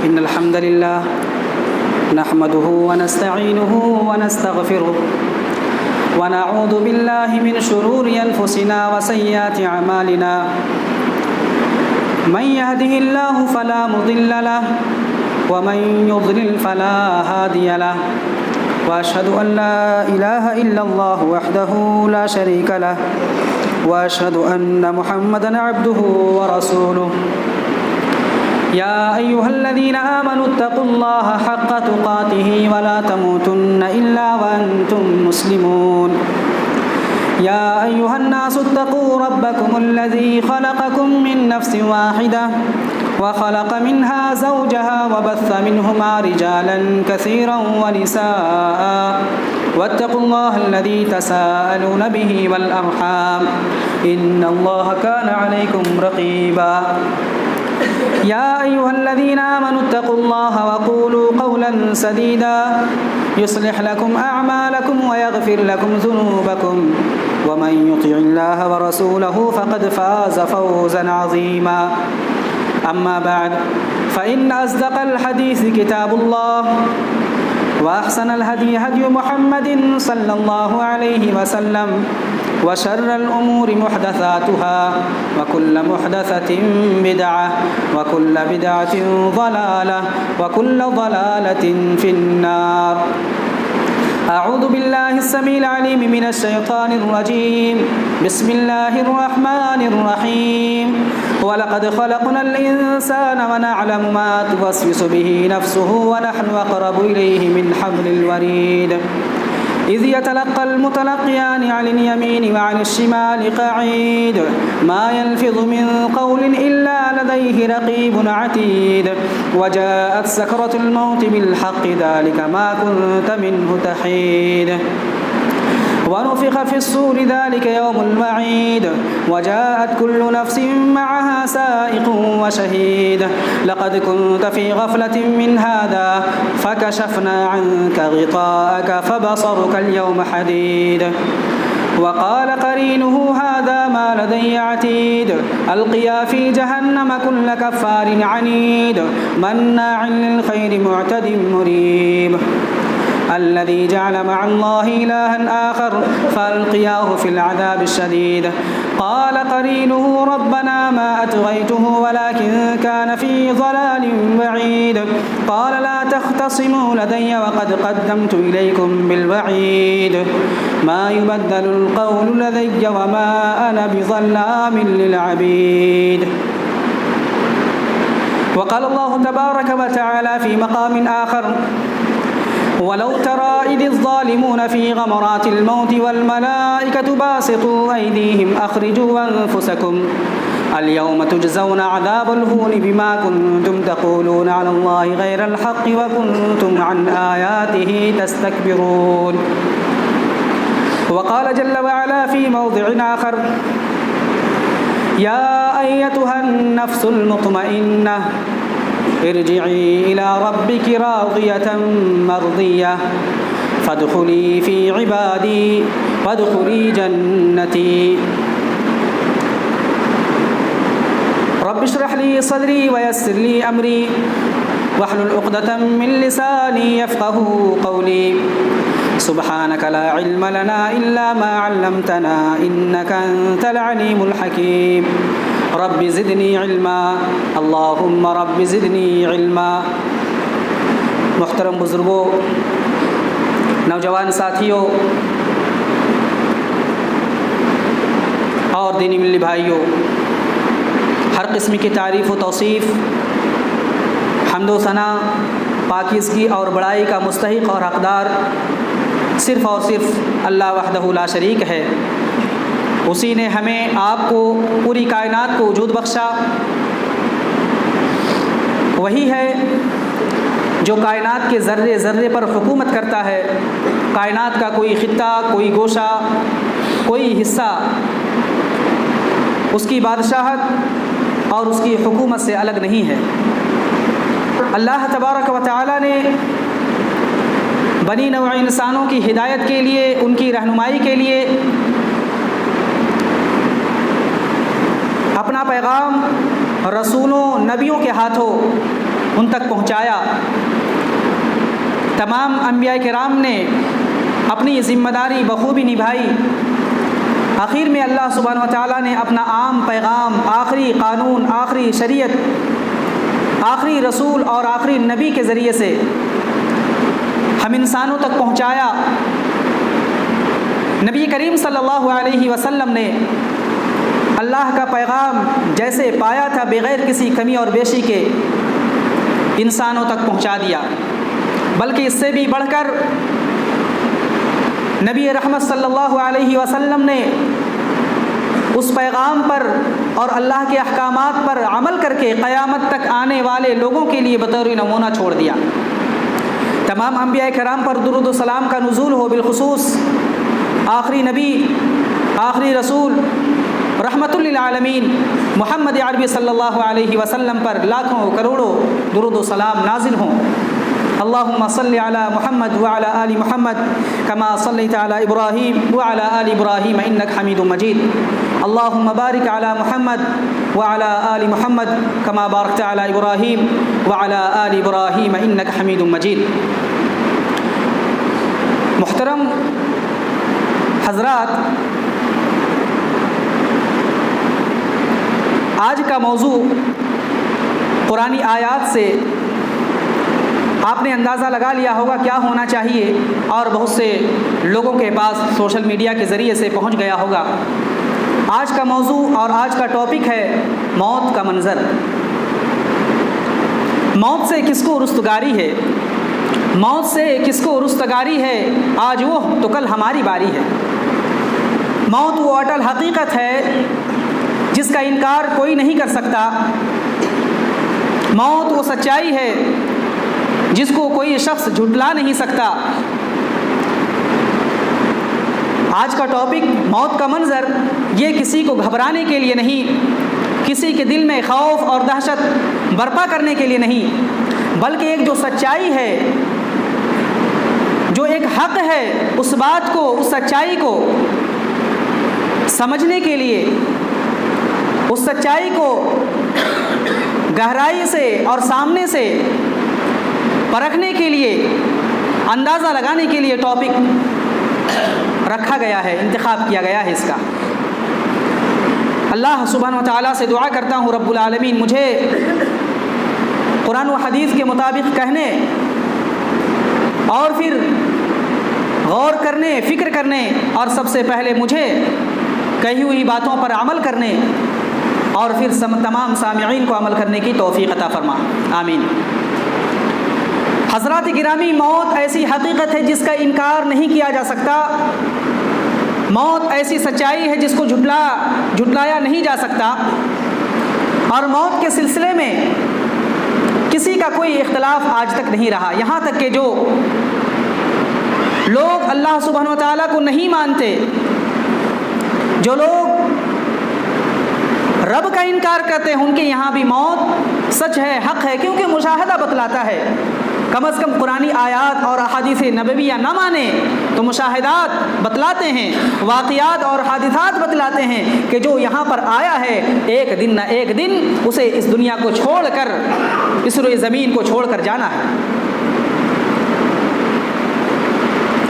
إن الحمد لله نحمده ونستعينه ونستغفره ونعوذ بالله من شرور أنفسنا وسيئات أعمالنا من يهده الله فلا مضل له ومن يضلل فلا هادي له وأشهد أن لا إله إلا الله وحده لا شريك له وأشهد أن محمدًا عبده ورسوله يا أيها الذين آمنوا اتقوا الله حق تقاته ولا تموتن إلا وأنتم مسلمون يا أيها الناس اتقوا ربكم الذي خلقكم من نفس واحدة وخلق منها زوجها وبث منهما رجالا كثيرا ونساء واتقوا الله الذي تساءلون به والأرحام إن الله كان عليكم رقيبا يا أيها الذين آمنوا اتقوا الله وقولوا قولا سديدا يصلح لكم أعمالكم ويغفر لكم ذنوبكم ومن يطع الله ورسوله فقد فاز فوزا عظيما أما بعد فإن أصدق الحديث كتاب الله وأحسن الهدي هدي محمد صلى الله عليه وسلم وشر الأمور محدثاتها وكل محدثة بدعة وكل بدعة ضلالة وكل ضلالة في النار أعوذ بالله السميع العليم من الشيطان الرجيم بسم الله الرحمن الرحيم ولقد خلقنا الإنسان ونعلم ما توسوس به نفسه ونحن أقرب إليه من حبل الوريد إذ يتلقى المتلقيان عن اليمين وعن الشمال قعيد ما يلفظ من قول إلا لديه رقيب عتيد وجاءت سكرة الموت بالحق ذلك ما كنت منه تحيد ونفخ في الصور ذلك يوم الوعيد وجاءت كل نفس معها سائق وشهيد لقد كنت في غفلة من هذا فكشفنا عنك غطاءك فبصرك اليوم حديد وقال قرينه هذا ما لدي عتيد ألقيا في جهنم كل كفار عنيد مناع للخير معتد مريب الذي جعل مع الله إلها آخر فألقياه في العذاب الشديد قال قرينه ربنا ما أطغيته ولكن كان في ضلال بعيد قال لا تختصموا لدي وقد قدمت إليكم بالوعيد ما يبدل القول لدي وما أنا بظلام للعبيد وقال الله تبارك وتعالى في مقام آخر ولو ترى إذ الظالمون في غمرات الموت والملائكة باسطوا أيديهم أخرجوا أنفسكم اليوم تجزون عذاب الهون بما كنتم تقولون على الله غير الحق وكنتم عن آياته تستكبرون وقال جل وعلا في موضع آخر يا أيتها النفس المطمئنة ارجعي إلى ربك راضية مرضية فادخلي في عبادي وادخلي جنتي رب اشرح لي صدري ويسر لي أمري واحلل عقدة من لساني يفقه قولي سبحانك لا علم لنا إلا ما علمتنا إنك أنت العليم الحكيم رب زدنی علما اللہم رب زدنی علما محترم بزرگوں، نوجوان ساتھیوں اور دینی ملی بھائیوں، ہر قسم کی تعریف و توصیف، حمد و ثنا، پاکیزگی اور بڑائی کا مستحق اور حقدار صرف اور صرف اللہ وحدہ لا شریک ہے۔ اسی نے ہمیں آپ کو پوری کائنات کو وجود بخشا، وہی ہے جو کائنات کے ذرے ذرے پر حکومت کرتا ہے۔ کائنات کا کوئی خطہ، کوئی گوشہ، کوئی حصہ اس کی بادشاہت اور اس کی حکومت سے الگ نہیں ہے۔ اللہ تبارک و تعالی نے بنی نوع انسانوں کی ہدایت کے لیے، ان کی رہنمائی کے لیے اپنا پیغام رسولوں، نبیوں کے ہاتھوں ان تک پہنچایا۔ تمام انبیاء کرام نے اپنی ذمہ داری بخوبی نبھائی۔ آخر میں اللہ سبحانہ و تعالیٰ نے اپنا عام پیغام، آخری قانون، آخری شریعت، آخری رسول اور آخری نبی کے ذریعے سے ہم انسانوں تک پہنچایا۔ نبی کریم صلی اللہ علیہ وسلم نے اللہ کا پیغام جیسے پایا تھا بغیر کسی کمی اور بیشی کے انسانوں تک پہنچا دیا، بلکہ اس سے بھی بڑھ کر نبی رحمت صلی اللہ علیہ وسلم نے اس پیغام پر اور اللہ کے احکامات پر عمل کر کے قیامت تک آنے والے لوگوں کے لیے بطور نمونہ چھوڑ دیا۔ تمام انبیاء کرام پر درود و سلام کا نزول ہو، بالخصوص آخری نبی، آخری رسول، رحمت للعالمین محمد عربی صلی اللہ علیہ وسلم پر لاکھوں کروڑوں درود و سلام نازل ہوں۔ اللہم صلی علی محمد وعلی آل محمد کما صلیت علی ابراہیم وعلی آل ابراہیم انک حمید مجید۔ اللہم بارک علی محمد وعلی آل محمد کما بارکت علی ابراہیم وعلی آل ابراہیم انک حمید مجید۔ محترم حضرات، آج کا موضوع قرآنی آیات سے آپ نے اندازہ لگا لیا ہوگا کیا ہونا چاہیے، اور بہت سے لوگوں کے پاس سوشل میڈیا کے ذریعے سے پہنچ گیا ہوگا۔ آج کا موضوع اور آج کا ٹاپک ہے موت کا منظر۔ موت سے کس کو رستگاری ہے؟ موت سے کس کو رستگاری ہے؟ آج وہ تو کل ہماری باری ہے۔ موت وہ اٹل حقیقت ہے جس کا انکار کوئی نہیں کر سکتا۔ موت وہ سچائی ہے جس کو کوئی شخص جھٹلا نہیں سکتا۔ آج کا ٹاپک موت کا منظر، یہ کسی کو گھبرانے کے لیے نہیں، کسی کے دل میں خوف اور دہشت برپا کرنے کے لیے نہیں، بلکہ ایک جو سچائی ہے، جو ایک حق ہے، اس بات کو، اس سچائی کو سمجھنے کے لیے، اس سچائی کو گہرائی سے اور سامنے سے پرکھنے کے لیے، اندازہ لگانے کے لیے ٹاپک رکھا گیا ہے، انتخاب کیا گیا ہے اس کا۔ اللہ سبحانہ و تعالیٰ سے دعا کرتا ہوں رب العالمین مجھے قرآن و حدیث کے مطابق کہنے اور پھر غور کرنے، فکر کرنے، اور سب سے پہلے مجھے کہی ہوئی باتوں پر عمل کرنے، اور پھر تمام سامعین کو عمل کرنے کی توفیق عطا فرما، آمین۔ حضرات گرامی، موت ایسی حقیقت ہے جس کا انکار نہیں کیا جا سکتا۔ موت ایسی سچائی ہے جس کو جھٹلایا نہیں جا سکتا، اور موت کے سلسلے میں کسی کا کوئی اختلاف آج تک نہیں رہا، یہاں تک کہ جو لوگ اللہ سبحانہ و تعالیٰ کو نہیں مانتے، جو لوگ رب کا انکار کرتے ہیں، ان کے یہاں بھی موت سچ ہے، حق ہے، کیونکہ مشاہدہ بتلاتا ہے۔ کم از کم قرآنی آیات اور احادیث نبویہ نہ مانیں تو مشاہدات بتلاتے ہیں، واقعات اور حادثات بتلاتے ہیں کہ جو یہاں پر آیا ہے ایک دن نہ ایک دن اسے اس دنیا کو چھوڑ کر، اس روئے زمین کو چھوڑ کر جانا ہے۔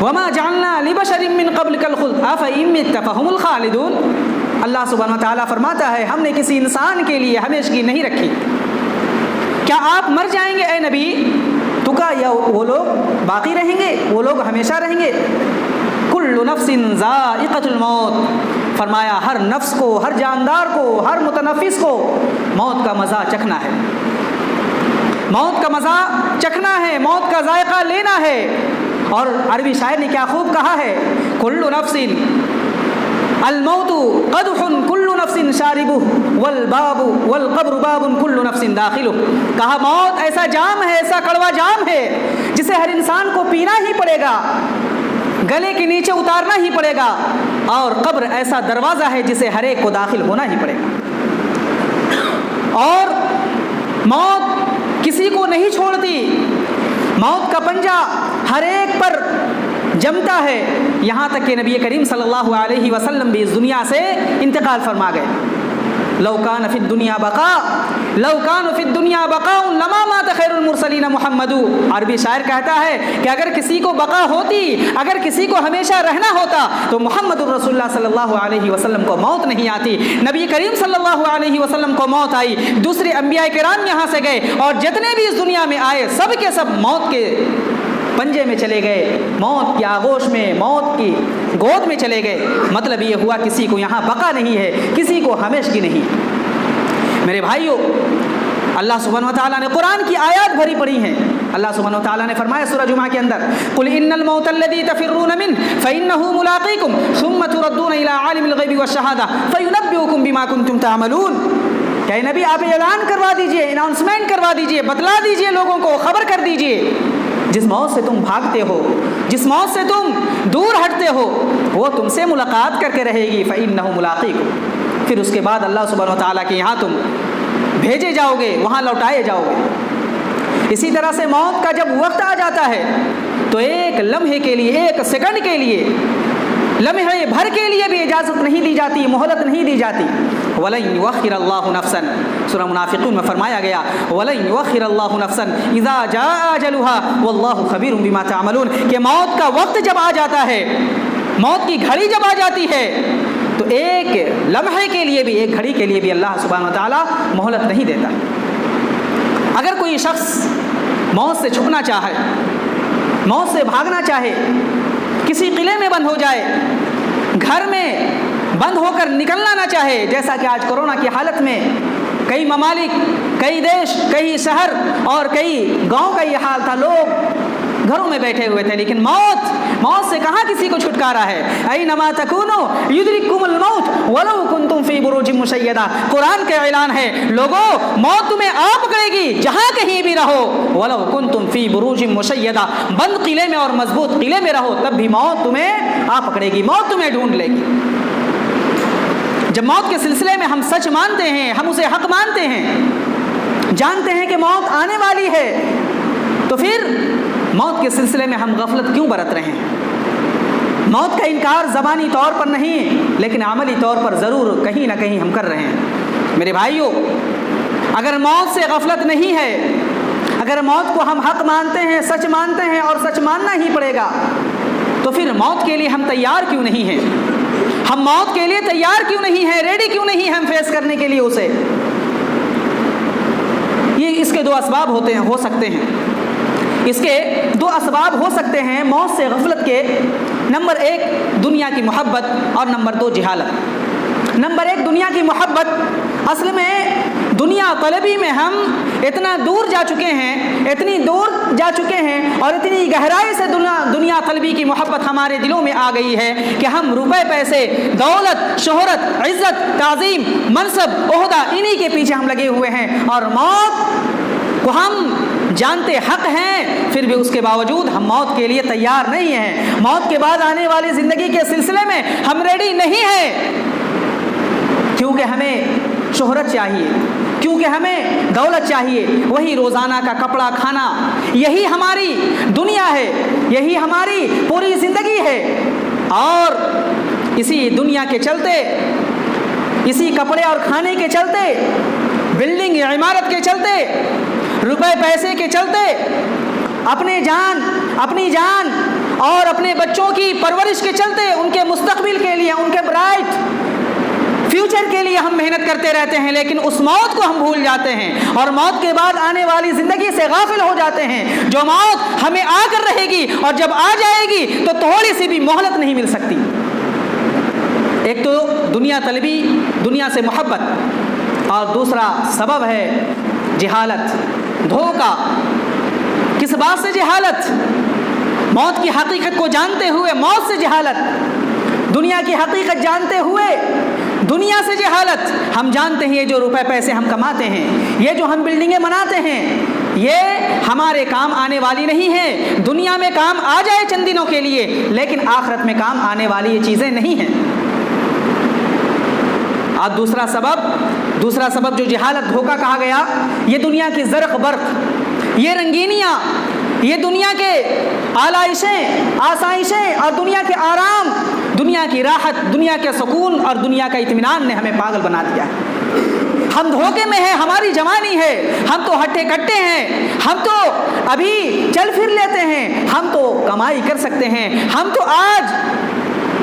وما جعلنا لبشر من قبلک الخلد افإن مت فهم الخالدون۔ اللہ سبحانہ وتعالیٰ فرماتا ہے ہم نے کسی انسان کے لیے ہمیشگی نہیں رکھی۔ کیا آپ مر جائیں گے اے نبی تو کیا یا وہ لوگ باقی رہیں گے، وہ لوگ ہمیشہ رہیں گے؟ کل نفس ذائقۃ الموت، فرمایا ہر نفس کو، ہر جاندار کو، ہر متنفس کو موت کا مزہ چکھنا ہے، موت کا مزہ چکھنا ہے، موت کا ذائقہ لینا ہے۔ اور عربی شاعر نے کیا خوب کہا ہے، کل نفس الموت قدح کل نفس شاربہ والباب والقبر باب کل نفس داخلہ۔ کہا موت ایسا جام ہے، ایسا کڑوا جام ہے جسے ہر انسان کو پینا ہی پڑے گا، گلے کے نیچے اتارنا ہی پڑے گا، اور قبر ایسا دروازہ ہے جسے ہر ایک کو داخل ہونا ہی پڑے گا۔ اور موت کسی کو نہیں چھوڑتی، موت کا پنجہ ہر ایک پر جمتا ہے، یہاں تک کہ نبی کریم صلی اللہ علیہ وسلم بھی اس دنیا سے انتقال فرما گئے۔ لو کان فی الدنیا بقاء لو کان فی الدنیا بقاء لما مات خیر المرسلین محمد. عربی شاعر کہتا ہے کہ اگر کسی کو بقا ہوتی، اگر کسی کو ہمیشہ رہنا ہوتا تو محمد الرسول اللہ صلی اللہ علیہ وسلم کو موت نہیں آتی. نبی کریم صلی اللہ علیہ وسلم کو موت آئی، دوسرے انبیاء کرام یہاں سے گئے، اور جتنے بھی اس دنیا میں آئے سب کے سب موت کے پنجے میں چلے گئے، موت کی آغوش میں، موت کی گود میں چلے گئے. مطلب یہ ہوا کسی کو یہاں بقا نہیں ہے، کسی کو ہمیشگی نہیں. میرے بھائیوں، اللہ سبحانہ و تعالیٰ نے قرآن کی آیات بھری پڑھی ہیں. اللہ سبحانہ و تعالیٰ نے فرمایا سورہ جمعہ کے اندر، قل ان الموت الذی تفرون منہ فانہ ملاقیکم ثم تردون الی عالم الغیب والشہادہ فینبئکم بما کنتم تعملون. کہ نبی آپ اعلان کروا دیجئے، اناؤنسمنٹ کروا دیجئے، بتلا دیجئے، لوگوں کو خبر کر دیجئے، جس موت سے تم بھاگتے ہو، جس موت سے تم دور ہٹتے ہو، وہ تم سے ملاقات کر کے رہے گی. فإنہ ملاقیکم. پھر اس کے بعد اللہ سبحانہ و تعالیٰ کے یہاں تم بھیجے جاؤ گے، وہاں لوٹائے جاؤ گے. اسی طرح سے موت کا جب وقت آ جاتا ہے تو ایک لمحے کے لیے، ایک سیکنڈ کے لیے، لمحے بھر کے لیے بھی اجازت نہیں دی جاتی، مہلت نہیں دی جاتی. وَلَن يُؤَخِّرَ اللَّهُ نَفْسًا، سورہ منافقون میں فرمایا گیا وَلَن يُؤَخِّرَ اللَّهُ نَفْسًا إِذَا جَاءَ أَجَلُهَا وَاللَّهُ خَبِيرٌ بِمَا تَعْمَلُونَ. کہ موت کا وقت جب آ جاتا ہے، موت کی گھڑی جب آ جاتی ہے تو ایک لمحے کے لیے بھی، ایک گھڑی کے لیے بھی اللہ سبحانہ و تعالیٰ مہلت نہیں دیتا. اگر کوئی شخص موت سے چھپنا چاہے، موت سے بھاگنا چاہے، کسی قلعے میں بند ہو جائے، گھر میں بند ہو کر نکلنا نہ چاہے، جیسا کہ آج کورونا کی حالت میں کئی ممالک، کئی دیش، کئی شہر اور کئی گاؤں کا یہ حال تھا، لوگ گھروں میں بیٹھے ہوئے تھے. لیکن موت سے کہاں کسی کو چھٹکارا ہے. اینما تکونوا یدرککم الموت ولو کنتم فی بروج مشیدہ. قرآن کا اعلان ہے، لوگوں موت تمہیں آ پکڑے گی جہاں کہیں بھی رہو. ولو کنتم فی بروج مشیدہ، بند قلعے میں اور مضبوط قلعے میں رہو تب بھی موت تمہیں آ پکڑے گی، موت تمہیں ڈھونڈ لے گی. جب موت کے سلسلے میں ہم سچ مانتے ہیں، ہم اسے حق مانتے ہیں، جانتے ہیں کہ موت آنے والی ہے، تو پھر موت کے سلسلے میں ہم غفلت کیوں برت رہے ہیں؟ موت کا انکار زبانی طور پر نہیں لیکن عملی طور پر ضرور کہیں نہ کہیں ہم کر رہے ہیں. میرے بھائیوں، اگر موت سے غفلت نہیں ہے، اگر موت کو ہم حق مانتے ہیں، سچ مانتے ہیں اور سچ ماننا ہی پڑے گا، تو پھر موت کے لیے ہم تیار کیوں نہیں ہیں؟ ہم موت کے لیے تیار کیوں نہیں ہیں؟ ریڈی کیوں نہیں ہیں ہم فیس کرنے کے لیے اسے؟ یہ اس کے دو اسباب ہو سکتے ہیں. اس کے دو اسباب ہو سکتے ہیں موت سے غفلت کے. نمبر ایک دنیا کی محبت اور نمبر دو جہالت. نمبر ایک دنیا کی محبت. اصل میں دنیا طلبی میں ہم اتنا دور جا چکے ہیں، اتنی دور جا چکے ہیں اور اتنی گہرائی سے دنیا طلبی کی محبت ہمارے دلوں میں آ گئی ہے کہ ہم روپے پیسے، دولت، شہرت، عزت، تعظیم، منصب، عہدہ، انہی کے پیچھے ہم لگے ہوئے ہیں. اور موت کو ہم جانتے حق ہیں، پھر بھی اس کے باوجود ہم موت کے لیے تیار نہیں ہیں. موت کے بعد آنے والی زندگی کے سلسلے میں ہم ریڈی نہیں ہیں، کیونکہ ہمیں شہرت چاہیے، کیونکہ ہمیں دولت چاہیے. وہی روزانہ کا کپڑا کھانا، یہی ہماری دنیا ہے، یہی ہماری پوری زندگی ہے. اور اسی دنیا کے چلتے، اسی کپڑے اور کھانے کے چلتے، بلڈنگ عمارت کے چلتے، روپے پیسے کے چلتے، اپنی جان اور اپنے بچوں کی پرورش کے چلتے، ان کے مستقبل کے لیے، ان کے برائٹ فیوچر کے لیے ہم محنت کرتے رہتے ہیں، لیکن اس موت کو ہم بھول جاتے ہیں اور موت کے بعد آنے والی زندگی سے غافل ہو جاتے ہیں. جو موت ہمیں آ کر رہے گی اور جب آ جائے گی تو تھوڑی سی بھی مہلت نہیں مل سکتی. ایک تو دنیا طلبی، دنیا سے محبت، اور دوسرا سبب ہے جہالت، دھوکہ. کس بات سے جہالت؟ موت کی حقیقت کو جانتے ہوئے موت سے جہالت، دنیا کی حقیقت جانتے ہوئے دنیا سے جہالت. ہم جانتے ہیں یہ جو روپے پیسے ہم کماتے ہیں، یہ جو ہم بلڈنگیں بناتے ہیں، یہ ہمارے کام آنے والی نہیں ہے. دنیا میں کام آ جائے چند دنوں کے لیے، لیکن آخرت میں کام آنے والی یہ چیزیں نہیں ہیں. اور دوسرا سبب جو جہالت، دھوکہ کہا گیا، یہ دنیا کی زرق برق، یہ رنگینیاں، یہ دنیا کے آلائشیں، آسائشیں اور دنیا کے آرام، دنیا کی راحت، دنیا کے سکون اور دنیا کا اطمینان نے ہمیں پاگل بنا دیا ہے. ہم دھوکے میں ہیں, ہماری جوانی ہے, ہم تو ہٹے کٹے ہیں, ہم تو ابھی چل پھر لیتے ہیں, ہم تو کمائی کر سکتے ہیں, ہم تو آج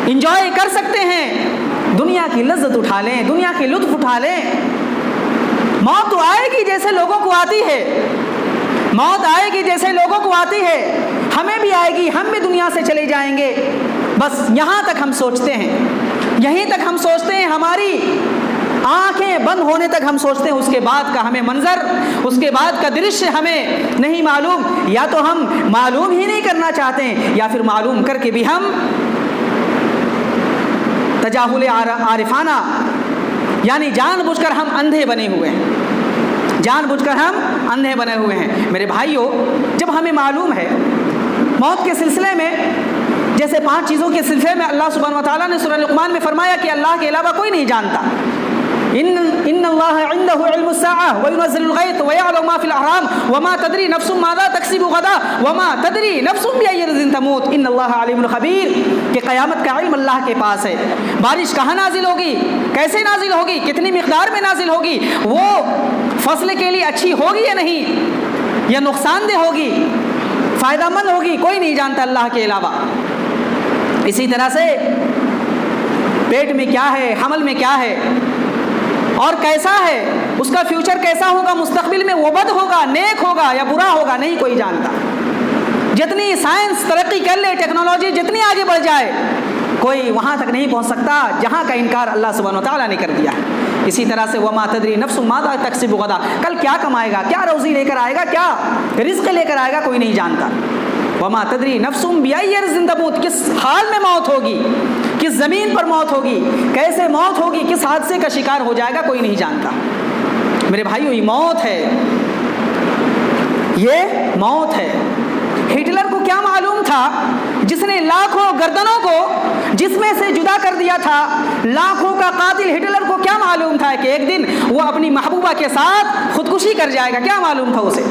انجوائے کر سکتے ہیں, دنیا کی لذت اٹھا لیں, دنیا کے لطف اٹھا لیں. موت تو آئے گی جیسے لوگوں کو آتی ہے, موت آئے گی جیسے لوگوں کو آتی ہے, ہمیں بھی آئے گی, ہم بھی دنیا سے چلے جائیں گے. بس یہاں تک ہم سوچتے ہیں, یہیں تک ہم سوچتے ہیں, ہماری آنکھیں بند ہونے تک ہم سوچتے ہیں. اس کے بعد کا ہمیں منظر, اس کے بعد کا درشیہ ہمیں نہیں معلوم, یا تو ہم معلوم ہی نہیں کرنا چاہتے ہیں, یا پھر معلوم کر کے بھی ہم تجاہل عارفانہ, یعنی جان بوجھ کر ہم اندھے بنے ہوئے ہیں, جان بوجھ کر ہم اندھے بنے ہوئے ہیں. میرے بھائیوں, جب ہمیں معلوم ہے موت کے سلسلے میں, جیسے 5 چیزوں کے سلسلے میں اللہ سبحانہ و تعالیٰ نے سورہ لقمان میں فرمایا کہ اللہ کے علاوہ کوئی نہیں جانتا. ان اللہ عنده علم الساعة وينزل الغيث ويعلم ما في الارحام وما تدري نفس ماذا تكسب غدا وما تدري نفس بأي ارض تموت ان اللہ علیم خبیر. کہ قیامت کا علم اللہ کے پاس ہے. بارش کہاں نازل ہوگی, کیسے نازل ہوگی, کتنی مقدار میں نازل ہوگی, وہ فصل کے لیے اچھی ہوگی یا نہیں, یا نقصان دہ ہوگی, فائدہ مند ہوگی, کوئی نہیں جانتا اللہ کے علاوہ. اسی طرح سے پیٹ میں کیا ہے, حمل میں کیا ہے اور کیسا ہے, اس کا فیوچر کیسا ہوگا, مستقبل میں وہ بد ہوگا, نیک ہوگا یا برا ہوگا, نہیں کوئی جانتا. جتنی سائنس ترقی کر لے, ٹیکنالوجی جتنی آگے بڑھ جائے, کوئی وہاں تک نہیں پہنچ سکتا جہاں کا انکار اللہ سبحانہ و تعالیٰ نے کر دیا ہے. اسی طرح سے وما تدری نفس ماذا تکسب غدا, کل کیا کمائے گا, کیا روزی لے کر آئے گا, کیا رزق لے کر آئے گا, کوئی نہیں جانتا. وما تدری نفس بأي ارض تموت, کس حال میں موت ہوگی, کس زمین پر موت ہوگی, کیسے موت ہوگی, کس حادثے کا شکار ہو جائے گا, کوئی نہیں جانتا. میرے بھائیو, یہ موت ہے, یہ موت ہے. ہٹلر کو کیا معلوم تھا, جس نے لاکھوں گردنوں کو جس میں سے جدا کر دیا تھا, لاکھوں کا قاتل ہٹلر کو کیا معلوم تھا کہ ایک دن وہ اپنی محبوبہ کے ساتھ خودکشی کر جائے گا, کیا معلوم تھا اسے.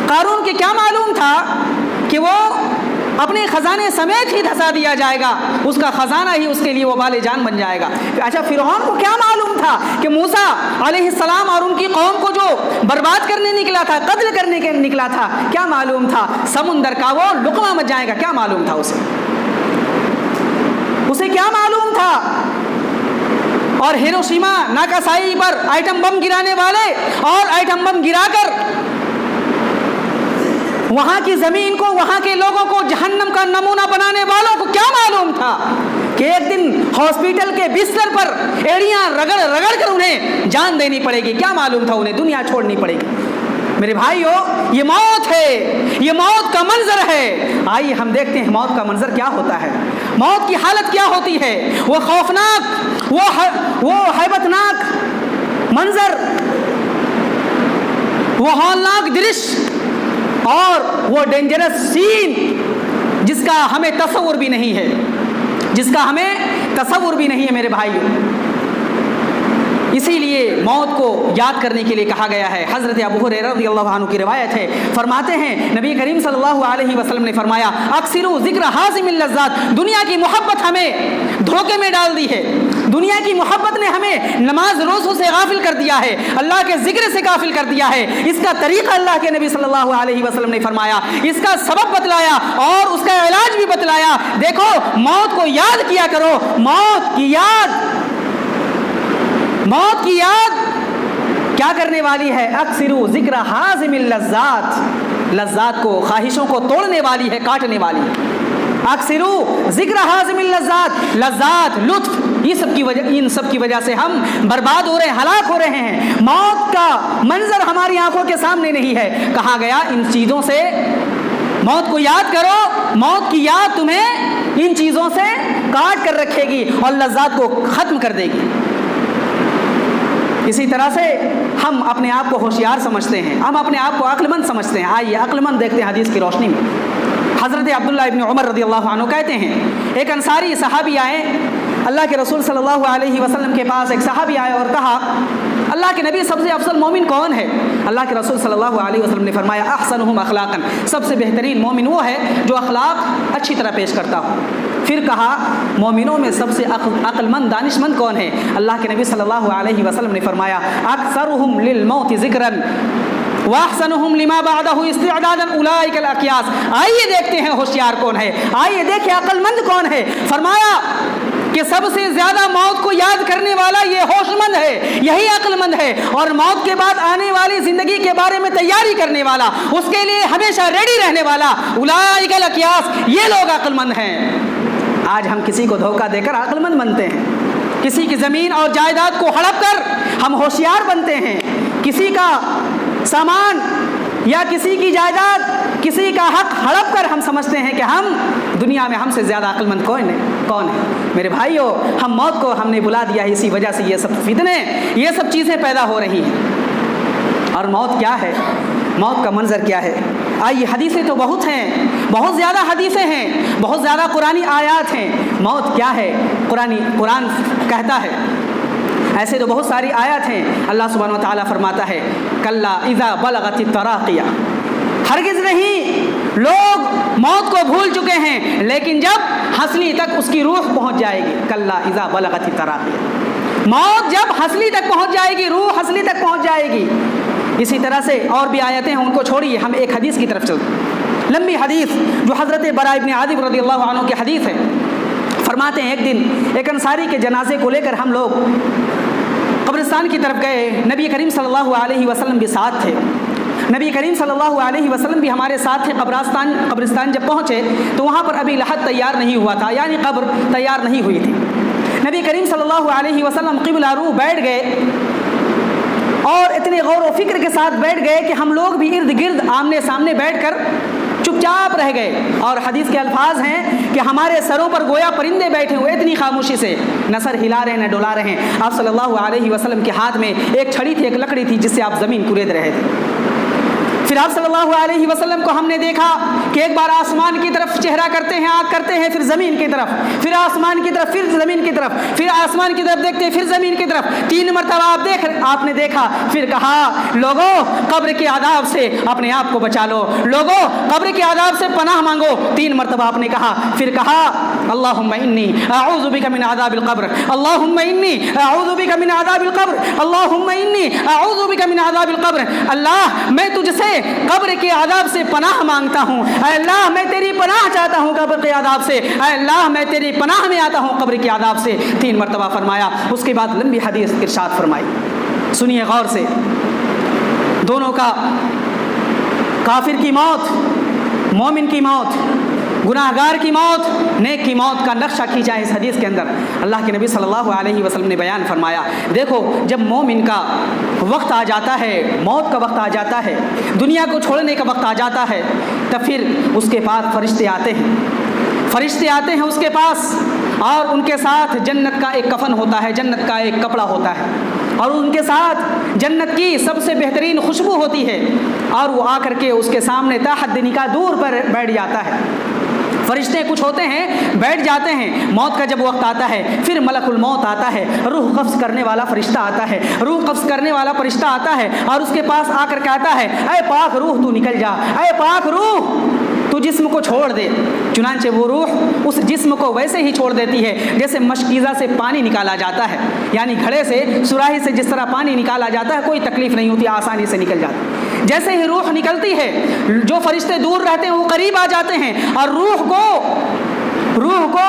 قارون کے کیا معلوم تھا کہ وہ اپنے خزانے سمیت ہی دھسا دیا جائے گا, اس کا خزانہ ہی اس کے لیے وبال جان بن جائے گا. اچھا, فرعون کو کیا معلوم تھا کہ موسیٰ علیہ السلام اور ان کی قوم کو جو برباد کرنے نکلا تھا, قتل کرنے کے نکلا تھا, کیا معلوم تھا سمندر کا وہ لقمہ مچ جائے گا, کیا معلوم تھا اسے کیا معلوم تھا. اور ہیروشیما ناکاسائی پر ایٹم بم گرانے والے اور ایٹم بم گرا کر وہاں کی زمین کو, وہاں کے لوگوں کو جہنم کا نمونہ بنانے والوں کو کیا معلوم تھا کہ ایک دن ہاسپٹل کے بستر پر ایڑیاں رگڑ رگڑ کر انہیں جان دینی پڑے گی, کیا معلوم تھا انہیں دنیا چھوڑنی پڑے گی. میرے بھائیو, یہ موت ہے, یہ موت کا منظر ہے. آئیے ہم دیکھتے ہیں موت کا منظر کیا ہوتا ہے, موت کی حالت کیا ہوتی ہے. وہ خوفناک, وہ ہیبتناک منظر, وہ ہولناک درشیہ اور وہ ڈینجرس سین جس کا ہمیں تصور بھی نہیں ہے, جس کا ہمیں تصور بھی نہیں ہے. میرے بھائیو, اسی لیے موت کو یاد کرنے کے لیے کہا گیا ہے. حضرت ابو ہریرہ رضی اللہ عنہ کی روایت ہے, فرماتے ہیں نبی کریم صلی اللہ علیہ وسلم نے فرمایا, اکثروا ذکر حازم اللذات. دنیا کی محبت ہمیں دھوکے میں ڈال دی ہے, دنیا کی محبت نے ہمیں نماز روزوں سے غافل کر دیا ہے, اللہ کے ذکر سے غافل کر دیا ہے. اس کا طریقہ اللہ کے نبی صلی اللہ علیہ وسلم نے فرمایا, اس کا سبب بتلایا اور اس کا علاج بھی بتلایا. دیکھو, موت کو یاد کیا کرو, موت کی یاد کیا کرنے والی ہے. اکثروا ذکر حازم اللذات, لذات کو, خواہشوں کو توڑنے والی ہے, کاٹنے والی ہے. اکثروا ذکر حازم اللذات, لذات, لطف, ان سب کی وجہ سے ہم برباد ہو رہے ہیں, ہلاک ہو رہے ہیں. موت کا منظر ہماری آنکھوں کے سامنے نہیں ہے. کہا گیا ان چیزوں سے موت کو یاد کرو, موت کی یاد تمہیں ان چیزوں سے کاٹ کر رکھے گی اور لذات کو ختم کر دے گی. اسی طرح سے ہم اپنے آپ کو ہوشیار سمجھتے ہیں, ہم اپنے آپ کو عقل مند سمجھتے ہیں. آئیے عقل مند دیکھتے ہیں حدیث کی روشنی میں. حضرت عبداللہ ابن عمر رضی اللہ عنہ کہتے ہیں, ایک انصاری صحابی آئے اللہ کے رسول صلی اللہ علیہ وسلم کے پاس. ایک صحابی آئے اور کہا, اللہ کے نبی سب سے افضل مومن کون ہے؟ اللہ کے رسول صلی اللہ علیہ وسلم نے فرمایا, احسنہم اخلاقا, سب سے بہترین مومن وہ ہے جو اخلاق اچھی طرح پیش کرتا ہو. پھر کہا مومنوں میں سب سے عقل مند دانشمند کون ہے؟ اللہ کے نبی صلی اللہ علیہ وسلم نے فرمایا اکثرهم للموت ذکرا واحسنهم لما بعده استعدادا اولئک الاکیاس۔ آئیے دیکھتے ہیں ہوشیار کون ہے، آئیے دیکھیں عقل مند کون ہے۔ فرمایا کہ سب سے زیادہ موت کو یاد کرنے والا یہ ہوش مند ہے، یہی عقل مند ہے، اور موت کے بعد آنے والی زندگی کے بارے میں تیاری کرنے والا، اس کے لیے ہمیشہ ریڈی رہنے والا، اولئک الاکیاس، یہ لوگ عقل مند ہیں۔ آج ہم کسی کو دھوکہ دے کر عقل مند بنتے ہیں، کسی کی زمین اور جائیداد کو ہڑپ کر ہم ہوشیار بنتے ہیں، کسی کا سامان یا کسی کی جائیداد، کسی کا حق ہڑپ کر ہم سمجھتے ہیں کہ ہم دنیا میں ہم سے زیادہ عقل مند کون ہے؟ میرے بھائیو، ہم موت کو ہم نے بلا دیا ہے، اسی وجہ سے یہ سب فتنے، یہ سب چیزیں پیدا ہو رہی ہیں۔ اور موت کیا ہے؟ موت کا منظر کیا ہے؟ آئیے، حدیثیں تو بہت ہیں، بہت زیادہ حدیثیں ہیں، بہت زیادہ قرآنی آیات ہیں۔ موت کیا ہے؟ قرآن کہتا ہے، ایسے تو بہت ساری آیات ہیں۔ اللہ سبحانہ و تعالیٰ فرماتا ہے کلا اذا بلغت التراقیہ، ہرگز نہیں، لوگ موت کو بھول چکے ہیں، لیکن جب ہنسلی تک اس کی روح پہنچ جائے گی، کلا اذا بلغت التراقیہ، موت جب ہنسلی تک پہنچ جائے گی، روح ہنسلی تک پہنچ جائے گی۔ اسی طرح سے اور بھی آیتیں ہیں، ان کو چھوڑیے، ہم ایک حدیث کی طرف چلتے ہیں، لمبی حدیث جو حضرت براء ابن عازب رضی اللہ عنہ کی حدیث ہے۔ فرماتے ہیں ایک دن ایک انصاری کے جنازے کو لے کر ہم لوگ قبرستان کی طرف گئے، نبی کریم صلی اللہ علیہ وسلم بھی ساتھ تھے، نبی کریم صلی اللہ علیہ وسلم بھی ہمارے ساتھ تھے۔ قبرستان جب پہنچے تو وہاں پر ابھی لحد تیار نہیں ہوا تھا، یعنی قبر تیار نہیں ہوئی تھی۔ نبی کریم صلی اللہ علیہ وسلم قبلہ رو بیٹھ گئے، اور اتنے غور و فکر کے ساتھ بیٹھ گئے کہ ہم لوگ بھی ارد گرد آمنے سامنے بیٹھ کر چپ چاپ رہ گئے۔ اور حدیث کے الفاظ ہیں کہ ہمارے سروں پر گویا پرندے بیٹھے ہوئے، اتنی خاموشی سے، نہ سر ہلا رہے نہ ڈولا رہے ہیں۔ آپ صلی اللہ علیہ وسلم کے ہاتھ میں ایک چھڑی تھی، ایک لکڑی تھی جس سے آپ زمین کورید رہے تھے۔ پھر آپ صلی اللہ علیہ وسلم کو ہم نے دیکھا کہ ایک بار آسمان کی طرف چہرہ کرتے ہیں، آنکھ کرتے ہیں، پھر زمین کی طرف، پھر آسمان کی طرف، پھر زمین کی طرف، پھر آسمان کی طرف دیکھتے ہیں، پھر زمین کی طرف، 3 مرتبہ آپ نے دیکھا۔ پھر کہا لوگوں قبر کے عذاب سے اپنے آپ کو بچا لو، لوگوں قبر کے عذاب سے پناہ مانگو، 3 مرتبہ آپ نے کہا۔ پھر کہا اللہم انی اعوذ بک من عذاب القبر، اللہم انی اعوذ بک من عذاب القبر، اللہم انی اعوذ بک من عذاب القبر۔ اللہ میں تجھ سے قبر کے عذاب سے پناہ مانگتا ہوں، اے اللہ میں تیری پناہ چاہتا ہوں قبر کے عذاب سے، اے اللہ میں تیری پناہ میں آتا ہوں قبر کے عذاب سے، 3 مرتبہ فرمایا۔ اس کے بعد لمبی حدیث ارشاد فرمائی، سنیے غور سے، دونوں کا، کافر کی موت، مومن کی موت، گناہگار کی موت، نیک کی موت کا نقشہ کھینچا ہے اس حدیث کے اندر۔ اللہ کے نبی صلی اللہ علیہ وسلم نے بیان فرمایا، دیکھو جب مومن کا وقت آ جاتا ہے، موت کا وقت آ جاتا ہے، دنیا کو چھوڑنے کا وقت آ جاتا ہے، تب پھر اس کے پاس فرشتے آتے ہیں، فرشتے آتے ہیں اس کے پاس، اور ان کے ساتھ جنت کا ایک کفن ہوتا ہے، جنت کا ایک کپڑا ہوتا ہے، اور ان کے ساتھ جنت کی سب سے بہترین خوشبو ہوتی ہے، اور وہ آ کر کے اس کے سامنے تا حد نکاح دور پر بیٹھ جاتا ہے۔ فرشتے کچھ ہوتے ہیں بیٹھ جاتے ہیں، موت کا جب وقت آتا ہے پھر ملک الموت آتا ہے، روح قبض کرنے والا فرشتہ آتا ہے، روح قبض کرنے والا فرشتہ آتا ہے اور اس کے پاس آ کر کہتا ہے اے پاک روح تو نکل جا، اے پاک روح تو جسم کو چھوڑ دے۔ چنانچہ وہ روح اس جسم کو ویسے ہی چھوڑ دیتی ہے جیسے مشکیزہ سے پانی نکالا جاتا ہے، یعنی گھڑے سے سراہی سے جس طرح پانی نکالا جاتا ہے، کوئی تکلیف نہیں ہوتی، آسانی سے نکل جاتا ہے۔ جیسے ہی روح نکلتی ہے، جو فرشتے دور رہتے ہیں وہ قریب آ جاتے ہیں اور روح کو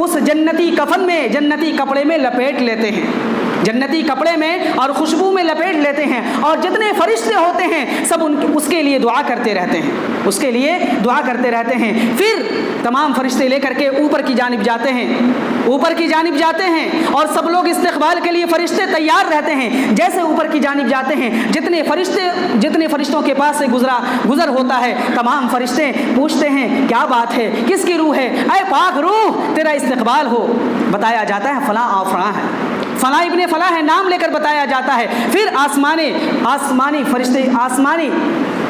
اس جنتی کفن میں، جنتی کپڑے میں لپیٹ لیتے ہیں، جنتی کپڑے میں اور خوشبو میں لپیٹ لیتے ہیں، اور جتنے فرشتے ہوتے ہیں سب اس کے لیے دعا کرتے رہتے ہیں، اس کے لیے دعا کرتے رہتے ہیں۔ پھر تمام فرشتے لے کر کے اوپر کی جانب جاتے ہیں، اوپر کی جانب جاتے ہیں، اور سب لوگ استقبال کے لیے فرشتے تیار رہتے ہیں۔ جیسے اوپر کی جانب جاتے ہیں، جتنے فرشتوں کے پاس سے گزر ہوتا ہے، تمام فرشتے پوچھتے ہیں کیا بات ہے، کس کی روح ہے، اے پاک روح تیرا استقبال ہو۔ بتایا جاتا ہے فلاں اور فلاں ہے، فلاں ابن فلاں ہے، نام لے کر بتایا جاتا ہے۔ پھر آسمانی فرشتے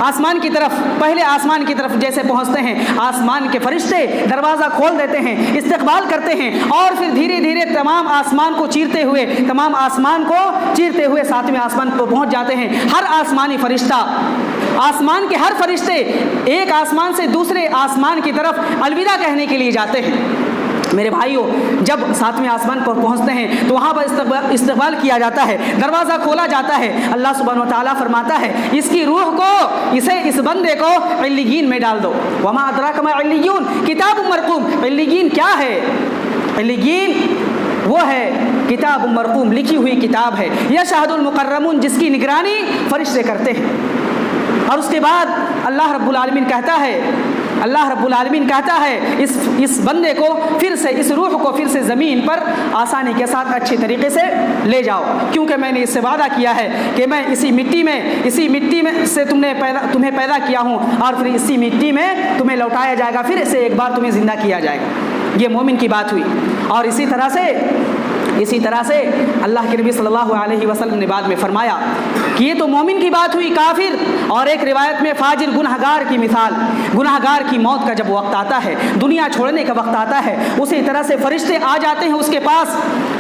آسمان کی طرف، پہلے آسمان کی طرف جیسے پہنچتے ہیں، آسمان کے فرشتے دروازہ کھول دیتے ہیں، استقبال کرتے ہیں، اور پھر دھیرے دھیرے تمام آسمان کو چیرتے ہوئے 7ویں آسمان پر پہنچ جاتے ہیں۔ ہر آسمانی فرشتہ، آسمان کے ہر فرشتے ایک آسمان سے دوسرے آسمان کی طرف الوداع کہنے کے لیے جاتے ہیں، میرے بھائیوں جب 7ویں آسمان پر پہنچتے ہیں تو وہاں پر استقبال کیا جاتا ہے، دروازہ کھولا جاتا ہے، اللہ سبحانہ و تعالیٰ فرماتا ہے اس کی روح کو، اس بندے کو علیین میں ڈال دو۔ وما ادراک ما علیون کتاب مرقوم۔ علیین کیا ہے؟ علیین وہ ہے کتاب مرقوم، لکھی ہوئی کتاب ہے، یشہد المقربون، جس کی نگرانی فرشتے کرتے ہیں۔ اور اس کے بعد اللہ رب العالمین کہتا ہے اس بندے کو پھر سے، اس روح کو پھر سے زمین پر آسانی کے ساتھ اچھے طریقے سے لے جاؤ، کیونکہ میں نے اس سے وعدہ کیا ہے کہ میں اسی مٹی میں سے تمہیں پیدا کیا ہوں، اور پھر اسی مٹی میں تمہیں لوٹایا جائے گا، پھر سے ایک بار تمہیں زندہ کیا جائے گا۔ یہ مومن کی بات ہوئی۔ اور اسی طرح سے اللہ کے نبی صلی اللہ علیہ وسلم نے بعد میں فرمایا کہ یہ تو مومن کی بات ہوئی، کافر اور ایک روایت میں فاجر گنہگار کی مثال، گنہگار کی موت کا جب وقت آتا ہے، دنیا چھوڑنے کا وقت آتا ہے، اسی طرح سے فرشتے آ جاتے ہیں اس کے پاس،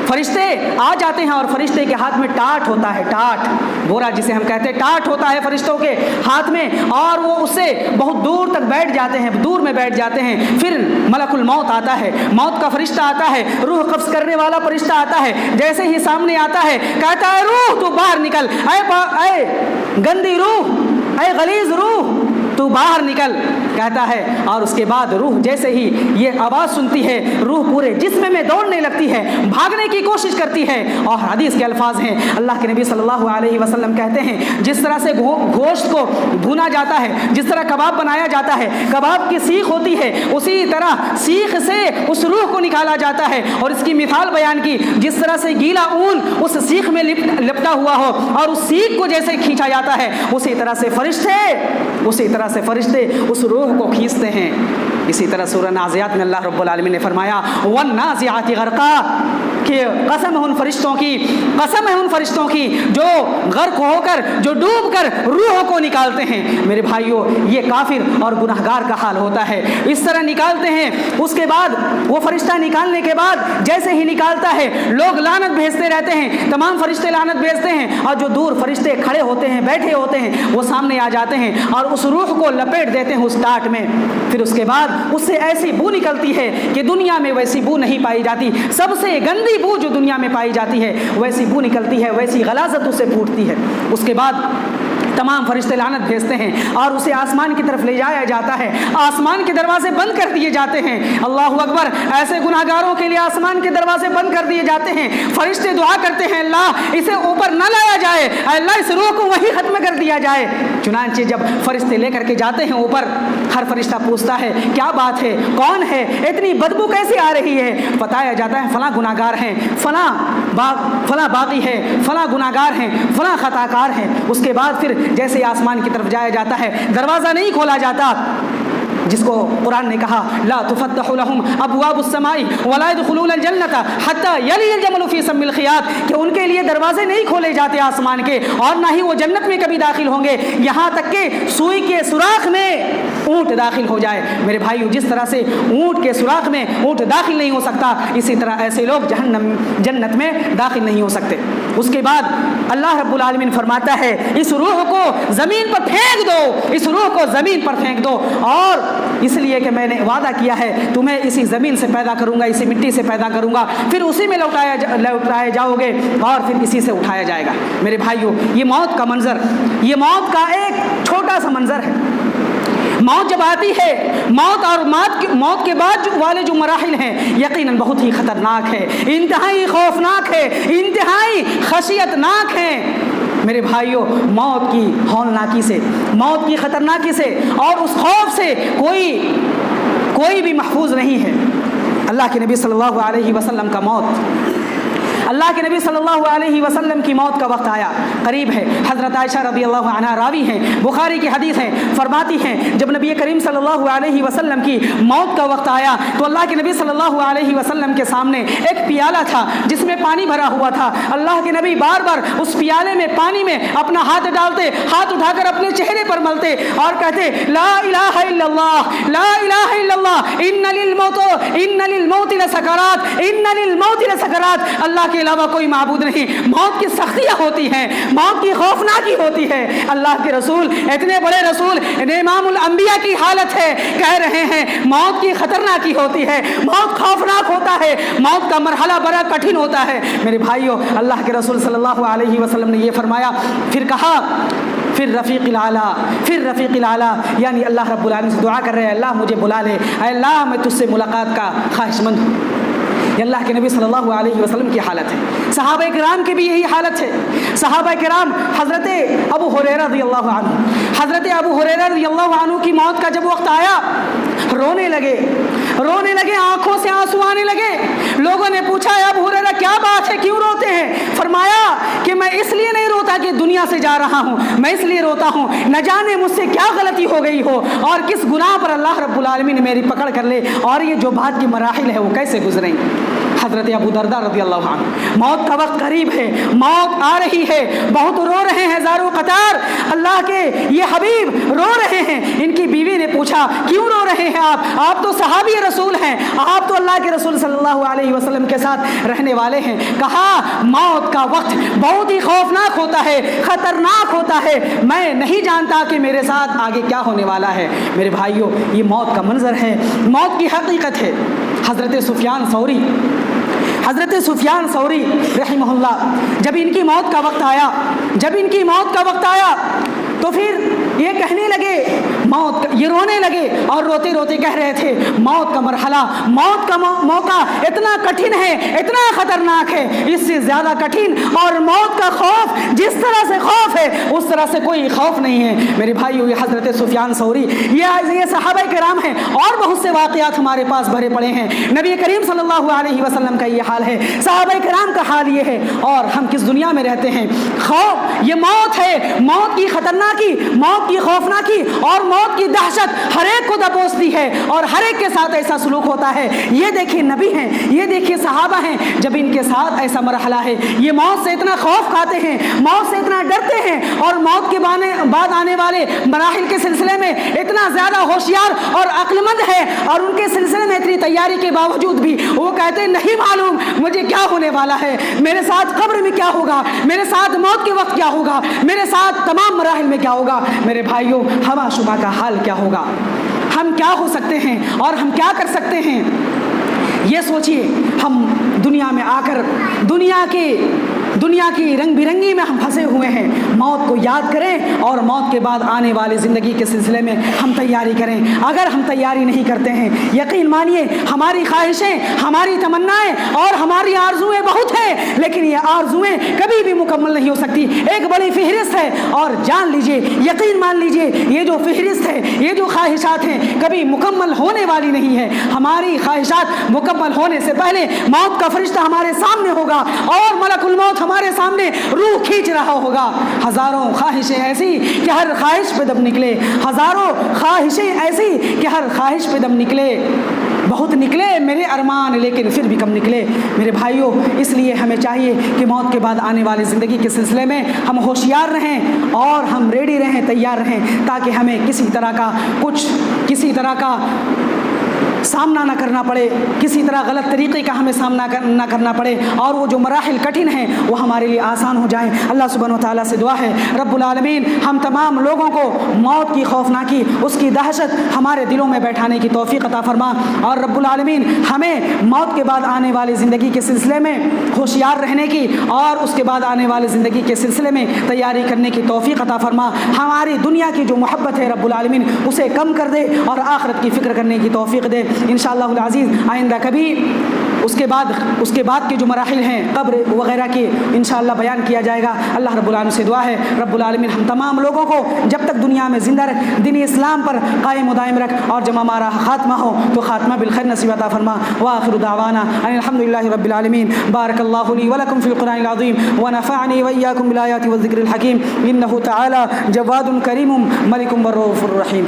فرشتے آ جاتے ہیں اور فرشتے کے ہاتھ میں ٹاٹ ہوتا ہے، ٹاٹ بورا جسے ہم کہتے ہیں، ٹاٹ ہوتا ہے فرشتوں کے ہاتھ میں، اور وہ اس سے بہت دور تک بیٹھ جاتے ہیں، دور میں بیٹھ جاتے ہیں۔ پھر ملک الموت آتا ہے، موت کا فرشتہ آتا ہے، روح قبض کرنے والا فرشتہ آتا ہے، جیسے ہی سامنے آتا ہے کہتا ہے روح تو باہر نکل، اے گندی روح، اے غلیظ روح تو باہر نکل، کہتا ہے۔ اور اس کے بعد روح جیسے ہی یہ آواز سنتی ہے، روح پورے جسم میں دوڑنے لگتی ہے، بھاگنے کی کوشش کرتی ہے۔ اور حدیث کے الفاظ ہیں، اللہ کے نبی صلی اللہ علیہ وسلم کہتے ہیں جس طرح سے گوشت کو بھونا جاتا ہے، جس طرح کباب بنایا جاتا ہے، کباب کی سیخ ہوتی ہے، اسی طرح سیخ سے اس روح کو نکالا جاتا ہے۔ اور اس کی مثال بیان کی، جس طرح سے گیلا اون اس سیخ میں لپٹا ہوا ہو اور اس سیخ کو جیسے کھینچا جاتا ہے، اسی طرح سے فرشتے اس روح کو کھینچتے ہیں۔ اسی طرح سورہ نازعات میں اللہ رب العالمین نے فرمایا والنازعات غرقا، کہ قسم ہے ان فرشتوں کی جو غرق ہو کر، جو ڈوب کر روحوں کو نکالتے ہیں۔ میرے بھائیوں یہ کافر اور گناہگار کا حال ہوتا ہے، اس طرح نکالتے ہیں۔ اس کے بعد وہ فرشتہ نکالنے کے بعد جیسے ہی نکالتا ہے لوگ لعنت بھیجتے رہتے ہیں، تمام فرشتے لعنت بھیجتے ہیں، اور جو دور فرشتے کھڑے ہوتے ہیں، بیٹھے ہوتے ہیں، وہ سامنے آ جاتے ہیں اور اس روح کو لپیٹ دیتے ہیں اس ٹاٹ میں۔ پھر اس کے بعد اس سے ایسی بو نکلتی ہے کہ دنیا میں ویسی بو نہیں پائی جاتی، سب سے گندی بو جو دنیا میں پائی جاتی ہے ویسی بو نکلتی ہے، ویسی غلاظت اسے پھوٹتی ہے۔ اس کے بعد تمام فرشتے لعنت بھیجتے ہیں اور اسے آسمان کی طرف لے جایا جاتا ہے، آسمان کے دروازے بند کر دیے جاتے ہیں۔ اللہ اکبر، ایسے گناہگاروں کے لیے آسمان کے دروازے بند کر دیے جاتے ہیں۔ فرشتے دعا کرتے ہیں اللہ اسے اوپر نہ لایا جائے، اللہ اس روح کو وہیں ختم کر دیا جائے۔ چنانچہ جب فرشتے لے کر کے جاتے ہیں اوپر، ہر فرشتہ پوچھتا ہے کیا بات ہے، کون ہے، اتنی بدبو کیسے آ رہی ہے؟ بتایا جاتا ہے فلاں گناہگار ہیں، فلاں باغی ہے، فلاں گناہگار ہیں، فلاں خطاکار ہیں۔ اس کے بعد پھر جیسے آسمان کی طرف جایا جاتا ہے، دروازہ نہیں کھولا جاتا، جس کو قرآن نے کہا لا تفتح لهم ابواب السماء ولا يدخلون الجنة حتى يلج الجمل في سم الخياط، کہ ان کے لیے دروازے نہیں کھولے جاتے آسمان کے، اور نہ ہی وہ جنت میں کبھی داخل ہوں گے یہاں تک کہ سوئی کے سوراخ میں اونٹ داخل ہو جائے۔ میرے بھائیو، جس طرح سے اونٹ کے سوراخ میں اونٹ داخل نہیں ہو سکتا، اسی طرح ایسے لوگ جنت میں داخل نہیں ہو سکتے۔ اس کے بعد اللہ رب العالمین فرماتا ہے اس روح کو زمین پر پھینک دو، اس روح کو زمین پر پھینک دو، اور اس لیے کہ میں نے وعدہ کیا ہے تمہیں اسی زمین سے پیدا کروں گا، اسی مٹی سے پیدا کروں گا، پھر اسی میں لوٹائے جاؤ گے اور پھر اسی سے اٹھایا جائے گا۔ میرے بھائیوں، یہ موت کا منظر، یہ موت کا ایک چھوٹا سا منظر ہے۔ موت جب آتی ہے، موت اور موت کے بعد والے جو مراحل ہیں یقیناً بہت ہی خطرناک ہے، انتہائی خوفناک ہے، انتہائی خشیتناک ہے۔ میرے بھائیوں، موت کی ہولناکی سے، موت کی خطرناکی سے اور اس خوف سے کوئی بھی محفوظ نہیں ہے۔ اللہ کے نبی صلی اللہ علیہ وسلم کا موت، اللہ کے نبی صلی اللہ علیہ وسلم کی موت کا وقت آیا، قریب ہے۔ حضرت عائشہ رضی اللہ عنہا راوی ہیں، بخاری کی حدیث ہے، فرماتی ہیں جب نبی کریم صلی اللہ علیہ وسلم کی موت کا وقت آیا تو اللہ کے نبی صلی اللہ علیہ وسلم کے سامنے ایک پیالہ تھا جس میں پانی بھرا ہوا تھا۔ اللہ کے نبی بار بار اس پیالے میں پانی میں اپنا ہاتھ ڈالتے، ہاتھ اٹھا کر اپنے چہرے پر ملتے اور کہتے لا الہ الا اللہ، لا الہ الا اللہ، ان للموت لسکرات، ان للموت لسکرات۔ اللہ کے کے علاوہ کوئی معبود نہیں، موت کی سختیاں ہوتی ہیں، موت کی خوفناکی ہوتی ہے۔ اللہ کے رسول، اتنے بڑے رسول، امام الانبیاء کی حالت ہے، کہہ رہے ہیں موت کی خطرناکی ہوتی ہے، موت خوفناک ہوتا ہے، موت کا مرحلہ بڑا کٹھن ہوتا ہے۔ میرے بھائیوں، اللہ کے رسول صلی اللہ علیہ وسلم نے یہ فرمایا، پھر کہا پھر رفیق الاعلیٰ، پھر رفیق الاعلیٰ، یعنی اللہ رب العالمین سے دعا کر رہے ہیں، اللہ مجھے بلا لے، اے اللہ میں تجھ سے ملاقات کا خواہش مند ہوں۔ یہ اللہ کے نبی صلی اللہ علیہ وسلم کی حالت ہے۔ صحابہ کرام کی بھی یہی حالت ہے۔ صحابہ کرام، حضرت ابو ہریرہ رضی اللہ عنہ رضی اللہ عنہ کی موت کا جب وقت آیا، رونے لگے، آنکھوں سے آنسو آنے لگے۔ لوگوں نے پوچھا، ابو ہریرہ کیا بات ہے، کیوں روتے ہیں؟ فرمایا کہ میں اس لیے نہیں روتا کہ دنیا سے جا رہا ہوں، میں اس لیے روتا ہوں نہ جانے مجھ سے کیا غلطی ہو گئی ہو اور کس گناہ پر اللہ رب العالمین نے میری پکڑ کر لے، اور یہ جو بات کی مراحل ہے وہ کیسے گزریں۔ حضرت ابو درداء رضی اللہ عنہ، موت کا وقت قریب ہے، موت آ رہی ہے، بہت رو رہے ہیں زارو قطار، اللہ کے یہ حبیب رو رہے ہیں۔ ان کی بیوی نے پوچھا، کیوں رو رہے ہیں آپ تو صحابی رسول ہیں، آپ تو اللہ کے رسول صلی اللہ علیہ وسلم کے ساتھ رہنے والے ہیں۔ کہا موت کا وقت بہت ہی خوفناک ہوتا ہے، خطرناک ہوتا ہے، میں نہیں جانتا کہ میرے ساتھ آگے کیا ہونے والا ہے۔ میرے بھائیوں، یہ موت کا منظر ہے، موت کی حقیقت ہے۔ حضرت سفیان ثوری رحمہ اللہ، جب ان کی موت کا وقت آیا تو پھر یہ کہنے لگے، یہ رونے لگے اور روتے روتے کہہ رہے تھے، موت کا مرحلہ، موت کا موقع اتنا کٹھن ہے، اتنا خطرناک ہے، اس سے زیادہ کٹھن اور موت کا خوف جس طرح سے خوف ہے اس طرح سے کوئی خوف نہیں ہے۔ میرے بھائیو، یہ حضرت سفیان ثوری، یہ صحابہ کرام ہیں، اور بہت سے واقعات ہمارے پاس بھرے پڑے ہیں۔ نبی کریم صلی اللہ علیہ وسلم کا یہ حال ہے، صحابہ کرام کا حال یہ ہے، اور ہم کس دنیا میں رہتے ہیں۔ خوف، یہ موت ہے، موت کی خطرناکی، موت کی خوفناکی اور موت کی دہشت ہر ایک کو دبوچتی ہے، اور ہر ایک کے ساتھ ایسا سلوک ہوتا ہے۔ یہ دیکھیے نبی ہیں، یہ دیکھیے صحابہ ہیں، جب ان کے ساتھ ایسا مرحلہ ہے، یہ موت سے اتنا خوف کھاتے ہیں، موت سے اتنا ڈرتے ہیں، اور موت کے بعد آنے والے مراحل کے سلسلے میں اتنا زیادہ ہوشیار اور عقل مند ہے، اور ان کے سلسلے میں اتنی تیاری کے باوجود بھی وہ کہتے ہیں نہیں معلوم مجھے کیا ہونے والا ہے، میرے ساتھ قبر میں کیا ہوگا، میرے ساتھ موت کے وقت کیا ہوگا، میرے ساتھ تمام مراحل میں کیا ہوگا۔ میرے بھائیوں، ہوا شبہ کا حال کیا ہوگا، ہم کیا ہو سکتے ہیں اور ہم کیا کر سکتے ہیں۔ یہ سوچئے، ہم دنیا میں آ کر دنیا کی رنگ برنگی میں ہم پھنسے ہوئے ہیں۔ موت کو یاد کریں اور موت کے بعد آنے والے زندگی کے سلسلے میں ہم تیاری کریں۔ اگر ہم تیاری نہیں کرتے ہیں، یقین مانیے ہماری خواہشیں، ہماری تمنائیں اور ہماری آرزویں بہت ہیں، لیکن یہ آرزویں کبھی بھی مکمل نہیں ہو سکتی۔ ایک بڑی فہرست ہے، اور جان لیجئے، یقین مان لیجئے، یہ جو فہرست ہے، یہ جو خواہشات ہیں، کبھی مکمل ہونے والی نہیں ہے۔ ہماری خواہشات مکمل ہونے سے پہلے موت کا فرشتہ ہمارے سامنے ہوگا، اور ملک الموت ہمارے سامنے روح کھینچ رہا ہوگا۔ ہزاروں خواہشیں ایسی کہ ہر خواہش پہ دم نکلے، ہزاروں خواہشیں ایسی کہ ہر خواہش پہ دم نکلے، بہت نکلے میرے ارمان لیکن پھر بھی کم نکلے۔ میرے بھائیوں، اس لیے ہمیں چاہیے کہ موت کے بعد آنے والی زندگی کے سلسلے میں ہم ہوشیار رہیں اور ہم ریڈی رہیں، تیار رہیں، تاکہ ہمیں کسی طرح کا سامنا نہ کرنا پڑے، کسی طرح غلط طریقے کا ہمیں سامنا نہ کرنا پڑے، اور وہ جو مراحل کٹھن ہیں وہ ہمارے لیے آسان ہو جائیں۔ اللہ سبحانہ و تعالیٰ سے دعا ہے، رب العالمین ہم تمام لوگوں کو موت کی خوفناکی، اس کی دہشت ہمارے دلوں میں بیٹھانے کی توفیق عطا فرما، اور رب العالمین ہمیں موت کے بعد آنے والی زندگی کے سلسلے میں ہوشیار رہنے کی اور اس کے بعد آنے والی زندگی کے سلسلے میں تیاری کرنے کی توفیق عطا فرما۔ ہماری دنیا کی جو محبت ہے رب العالمین اسے کم کر دے، اور آخرت کی فکر کرنے کی توفیق دے انشاءاللہ العزیز۔ آئندہ کبھی اس کے بعد کے جو مراحل ہیں قبر وغیرہ کی انشاءاللہ بیان کیا جائے گا۔ اللہ رب العالمین سے دعا ہے، رب العالمین ہم تمام لوگوں کو جب تک دنیا میں زندہ رکھ، دین اسلام پر قائم و دائم رکھ، اور جب ہمارا خاتمہ ہو تو خاتمہ بالخیر نصیب عطا فرما۔ وآخر دعوانا ان الحمدللہ رب العالمین۔ بارک اللہ لی ولکم فی القرآن العظیم، ونفعنی وإیاکم بالآیات والذکر الحکیم، انہ تعالی جواد کریم ملک والرؤوف الرحیم۔